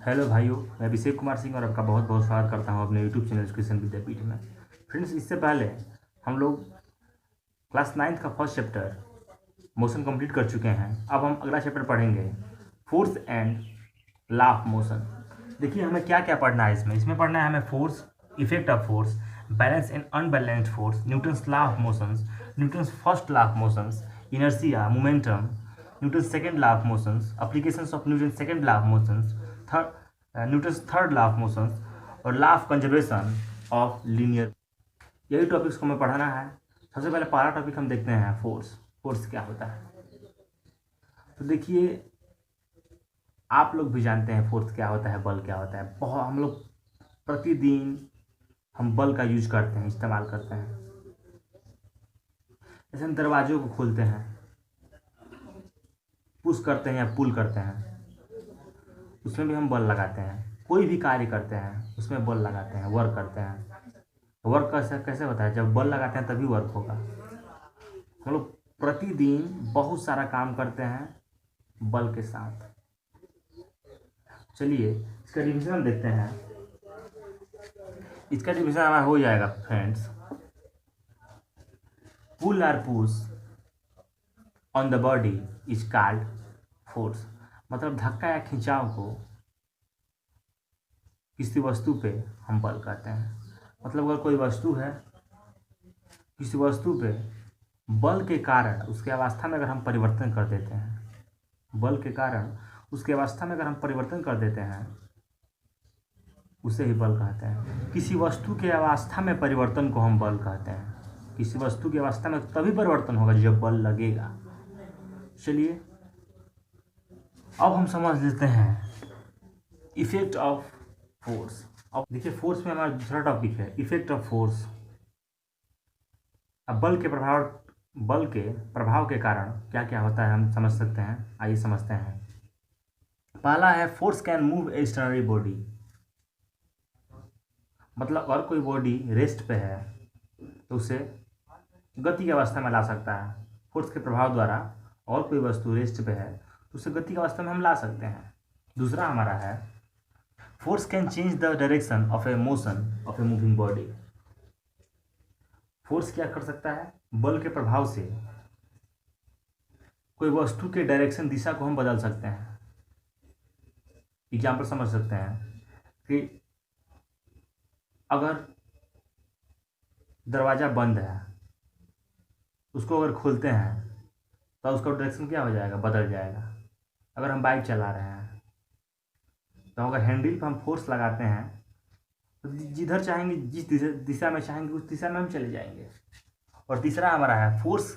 Hello भाइयों, मैं अभिषेक कुमार सिंह और आपका बहुत बहुत स्वागत करता हूं अपने यूट्यूब चैनल एजुकेशन विद्यापीठ में। फ्रेंड्स, इससे पहले हम लोग क्लास 9th का फर्स्ट चैप्टर मोशन कंप्लीट कर चुके हैं। अब हम अगला चैप्टर पढ़ेंगे, force and law of motion. देखिए हमें क्या क्या पढ़ना है इसमें पढ़ना है हमें force, effect of force, balance and unbalanced force, Newton's law of motions, Newton's first law of motions, inertia, momentum, Newton's second law of motions, applications of Newton second law of motions, Newton's third law of motions और law of conservation of linear. यही topics को हमें पढ़ाना है। सबसे पहले पहला topic हम देखते हैं फोर्स। फोर्स क्या होता है? तो देखिए, आप लोग भी जानते हैं फोर्स क्या होता है, बल क्या होता है। बहुत हम लोग प्रतिदिन हम बल का यूज करते हैं, इस्तेमाल करते हैं। जैसे हम दरवाजों को खोलते हैं, पुश करते हैं या पुल करते हैं, उसमें भी हम बल लगाते हैं। कोई भी कार्य करते हैं उसमें बल लगाते हैं, वर्क करते हैं। वर्क कैसे कैसे होता है? जब बल लगाते हैं तभी वर्क होगा। हम लोग प्रतिदिन बहुत सारा काम करते हैं बल के साथ। चलिए इसका रिविजन हम देखते हैं। इसका रिविजन हमारा हो जाएगा फ्रेंड्स। पुल और push on the body is called force. मतलब धक्का या खिंचाव को किसी वस्तु पे हम बल कहते हैं। मतलब अगर कोई वस्तु है, किसी वस्तु पे बल के कारण उसके अवस्था में अगर हम परिवर्तन कर देते हैं, बल के कारण उसके अवस्था में अगर हम परिवर्तन कर देते हैं, उसे ही बल कहते हैं। किसी वस्तु के अवस्था में परिवर्तन को हम बल कहते हैं। किसी वस्तु की अवस्था में तभी परिवर्तन होगा जब बल लगेगा। चलिए अब हम समझ लेते हैं इफेक्ट ऑफ फोर्स। अब देखिए, फोर्स में हमारा दूसरा टॉपिक है इफेक्ट ऑफ फोर्स। अब बल के प्रभाव के कारण क्या क्या होता है हम समझ सकते हैं। आइए समझते हैं। पहला है force can move a stationary body. मतलब अगर कोई बॉडी रेस्ट पे है तो उसे गति की अवस्था में ला सकता है फोर्स के प्रभाव द्वारा। और कोई वस्तु रेस्ट पे है तो उसे गति की अवस्था में हम ला सकते हैं। दूसरा हमारा है force can change the direction of A motion of a moving body. Force क्या कर सकता है? बल के प्रभाव से कोई वस्तु के डायरेक्शन, दिशा को हम बदल सकते हैं। एग्जाम्पल समझ सकते हैं कि अगर दरवाज़ा बंद है, उसको अगर खोलते हैं तो उसका डायरेक्शन क्या हो जाएगा? बदल जाएगा। अगर हम बाइक चला रहे हैं तो अगर हैंडल पर हम फोर्स लगाते हैं तो जिधर चाहेंगे, जिस दिशा में चाहेंगे उस दिशा में हम चले जाएंगे। और तीसरा हमारा है force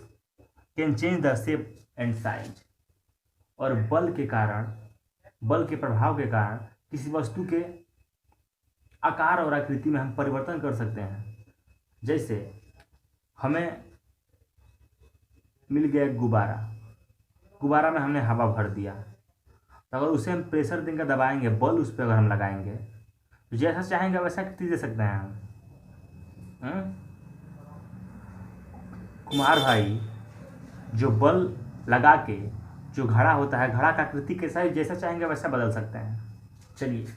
can change the shape and size. और बल के कारण, बल के प्रभाव के कारण किसी वस्तु के आकार और आकृति में हम परिवर्तन कर सकते हैं। जैसे हमें मिल गया एक गुब्बारा, गुब्बारा में हमने हवा भर दिया, तो अगर उसे हम प्रेशर देकर दबाएंगे, बल उस पर अगर हम लगाएंगे तो जैसा चाहेंगे वैसा आकृति दे सकते हैं हम। कुम्हार भाई जो बल लगा के जो घड़ा होता है, घड़ा का आकृति कैसा है, जैसा चाहेंगे वैसा बदल सकते हैं। चलिए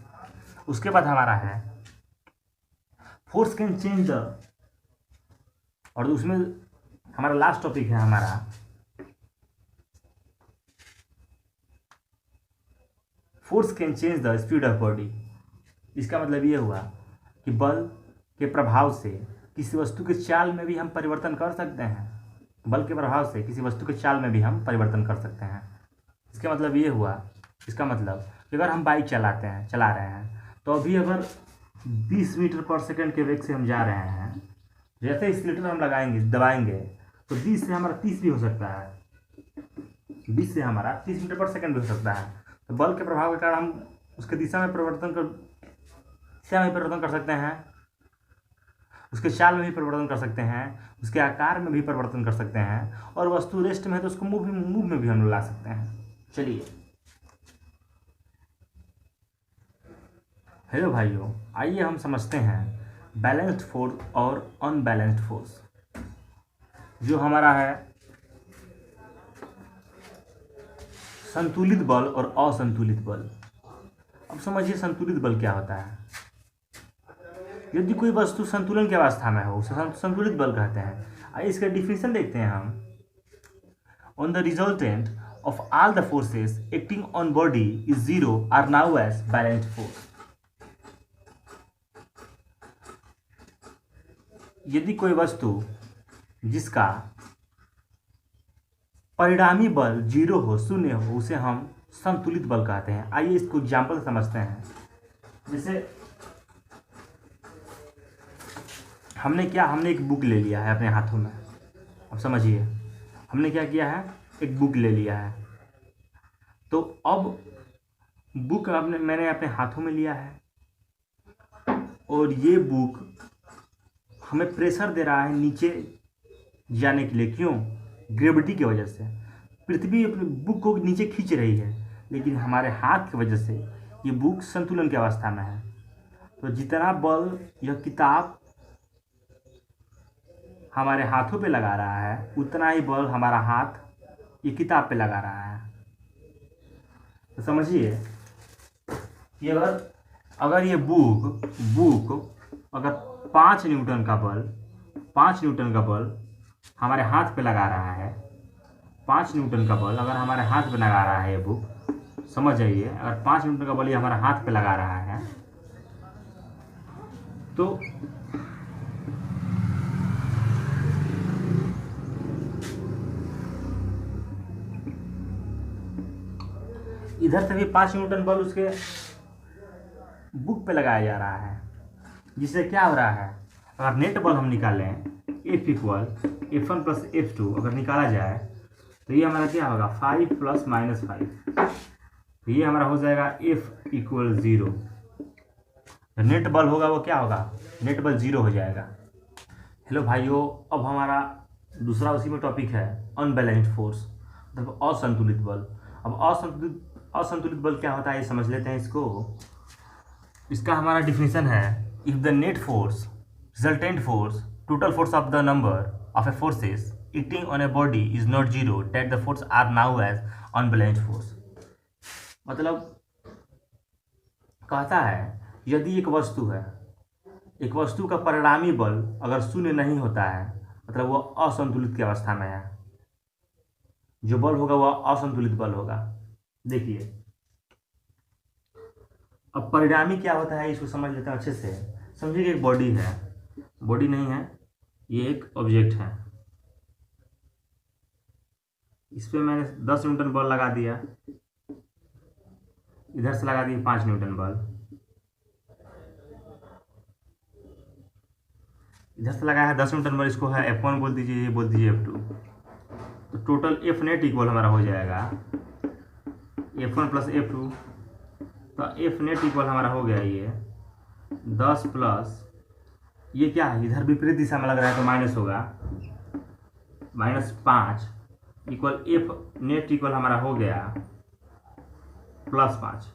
उसके बाद हमारा है फोर्स कैन चेंज द, और उसमें हमारा लास्ट टॉपिक है हमारा force can change the speed of body. इसका मतलब ये हुआ कि बल के प्रभाव से किसी वस्तु के चाल में भी हम परिवर्तन कर सकते हैं। बल के प्रभाव से किसी वस्तु के चाल में भी हम परिवर्तन कर सकते हैं। इसका मतलब ये हुआ, इसका मतलब कि अगर हम बाइक चला रहे हैं तो अभी अगर 20 मीटर पर सेकंड के वेग से हम जा रहे हैं, जैसे एक्सीलरेटर हम लगाएंगे, दबाएंगे तो 20 से हमारा 30 भी हो सकता है, 20 से हमारा 30 मीटर पर सेकंड भी हो सकता है। तो बल के प्रभाव के कारण हम उसके दिशा में परिवर्तन कर सकते हैं, उसके चाल में भी परिवर्तन कर सकते हैं, उसके आकार में भी परिवर्तन कर सकते हैं, और वस्तु रेस्ट में है तो उसको मूव में भी हम ला सकते हैं। चलिए हेलो भाइयों, आइए हम समझते हैं बैलेंस्ड फोर्स और अनबैलेंस्ड फोर्स। जो हमारा है संतुलित बल और असंतुलित बल। अब समझिए संतुलित बल क्या होता है। यदि कोई वस्तु संतुलन की अवस्था में हो उसे संतुलित बल कहते हैं। आइए इसका डिफिनेशन देखते हैं हम। On the resultant of all the forces acting on body is zero are now as balanced force. यदि कोई वस्तु जिसका परिणामी बल जीरो हो, शून्य हो, उसे हम संतुलित बल कहते हैं। आइए इसको एग्जाम्पल से समझते हैं। जैसे हमने एक बुक ले लिया है अपने हाथों में। अब समझिए हमने क्या किया है, एक बुक ले लिया है। तो अब बुक मैंने अपने हाथों में लिया है और ये बुक हमें प्रेशर दे रहा है नीचे जाने के लिए। क्यों? ग्रेविटी की वजह से। पृथ्वी अपनी बुक को नीचे खींच रही है, लेकिन हमारे हाथ की वजह से ये बुक संतुलन की अवस्था में है। तो जितना बल यह किताब हमारे हाथों पे लगा रहा है, उतना ही बल हमारा हाथ ये किताब पे लगा रहा है। तो समझिए कि अगर ये बुक अगर 5 न्यूटन का बल हमारे हाथ पे लगा रहा है, 5 न्यूटन का बल अगर हमारे हाथ पे लगा रहा है, ये बुक समझ जाइए, अगर 5 न्यूटन का बल ये हमारे हाथ पे लगा रहा है, तो इधर से भी 5 न्यूटन बल उसके बुक पे लगाया जा रहा है, जिससे क्या हो रहा है, अगर नेट बल हम निकालें F equal F1 plus F2 अगर निकाला जाए तो ये हमारा क्या होगा, 5 प्लस माइनस 5। तो ये हमारा हो जाएगा F इक्वल 0। तो नेट बल होगा वो क्या होगा, नेट बल 0 हो जाएगा। हेलो भाइयों, अब हमारा दूसरा उसी में टॉपिक है अनबैलेंस्ड फोर्स, मतलब असंतुलित बल। अब असंतुलित बल क्या होता है ये समझ लेते हैं इसको। इसका हमारा डिफिनीशन है, if the net force, resultant force, total force of the number of a forces acting on a body is not zero, that the force are now as unbalanced force. मतलब कहता है यदि एक वस्तु का परिणामी बल अगर शून्य नहीं होता है, मतलब वो असंतुलित की अवस्था में है, जो बल होगा वह असंतुलित बल होगा। देखिए अब परिणामी क्या होता है इसको समझ लेते हैं अच्छे से। समझिए कि एक बॉडी है, बॉडी नहीं है, ये एक ऑब्जेक्ट है। इस पे मैंने 10 न्यूटन बल लगा दिया, इधर से लगा दिया 5 न्यूटन बल, इधर से लगाया है 10 न्यूटन बल, इसको है F1 बोल दीजिए, ये बोल दीजिए F2। तो टोटल F नेट इक्वल हमारा हो जाएगा F1 प्लस F2। तो F नेट इक्वल हमारा हो गया ये 10 प्लस ये क्या है, इधर विपरीत दिशा में लग रहा है तो माइनस होगा, -5 इक्वल F नेट इक्वल हमारा हो गया +5।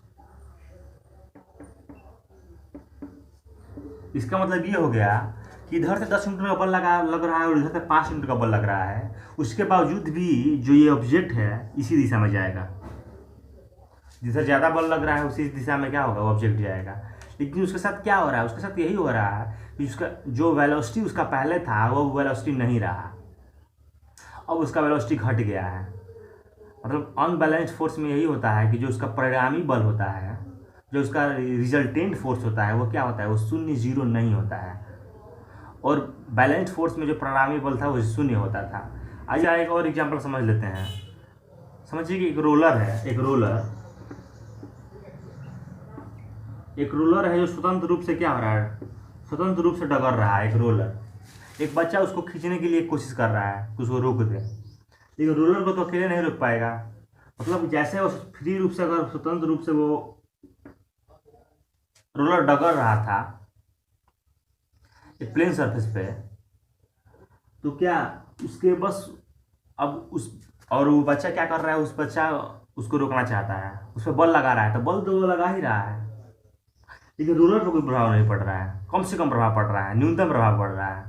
इसका मतलब ये हो गया कि इधर से 10 न्यूटन का बल लग रहा है और इधर से 5 न्यूटन का बल लग रहा है, उसके बावजूद भी जो ये ऑब्जेक्ट है इसी दिशा में जाएगा। जिधर ज़्यादा बल लग रहा है उसी दिशा में क्या होगा, वो ऑब्जेक्ट जाएगा। लेकिन उसके साथ क्या हो रहा है, उसके साथ यही हो रहा है कि उसका जो वेलोसिटी उसका पहले था वो वेलोसिटी नहीं रहा, अब उसका वेलोसिटी घट गया है। मतलब अनबैलेंस्ड फोर्स में यही होता है कि जो उसका परिणामी बल होता है, जो उसका रिजल्टेंट फोर्स होता है, वो क्या होता है, वो शून्य, जीरो नहीं होता है। और बैलेंस्ड फोर्स में जो परिणामी बल था वो शून्य होता था। आइए एक और एग्जांपल समझ लेते हैं। समझिए कि एक रोलर है, एक रोलर है जो स्वतंत्र रूप से क्या हो रहा है, स्वतंत्र रूप से डगर रहा है। एक रोलर, एक बच्चा उसको खींचने के लिए कोशिश कर रहा है कि उसको रोक दे, लेकिन रोलर को तो अकेले नहीं रोक पाएगा। मतलब जैसे वो फ्री रूप से, अगर स्वतंत्र रूप से वो रोलर डगर रहा था एक प्लेन सरफेस पे, तो क्या उसके बस अब और वो बच्चा क्या कर रहा है, उस बच्चा उसको रोकना चाहता है, उस पर बल लगा रहा है, तो बल तो वो लगा ही रहा है, लेकिन रोलर पर कोई प्रभाव नहीं पड़ रहा है, कम से कम प्रभाव पड़ रहा है, न्यूनतम प्रभाव पड़ रहा है।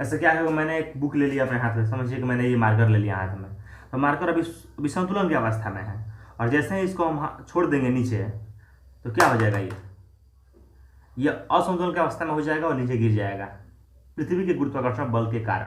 ऐसा क्या है, मैंने एक बुक ले लिया अपने हाथ में, समझिए कि मैंने ये मार्कर ले लिया हाथ में, तो मार्कर अभी संतुलन की अवस्था में है, और जैसे ही इसको हम छोड़ देंगे नीचे, तो क्या हो जाएगा, ये असंतुलन की अवस्था में हो जाएगा और नीचे गिर जाएगा पृथ्वी के गुरुत्वाकर्षण बल के कारण।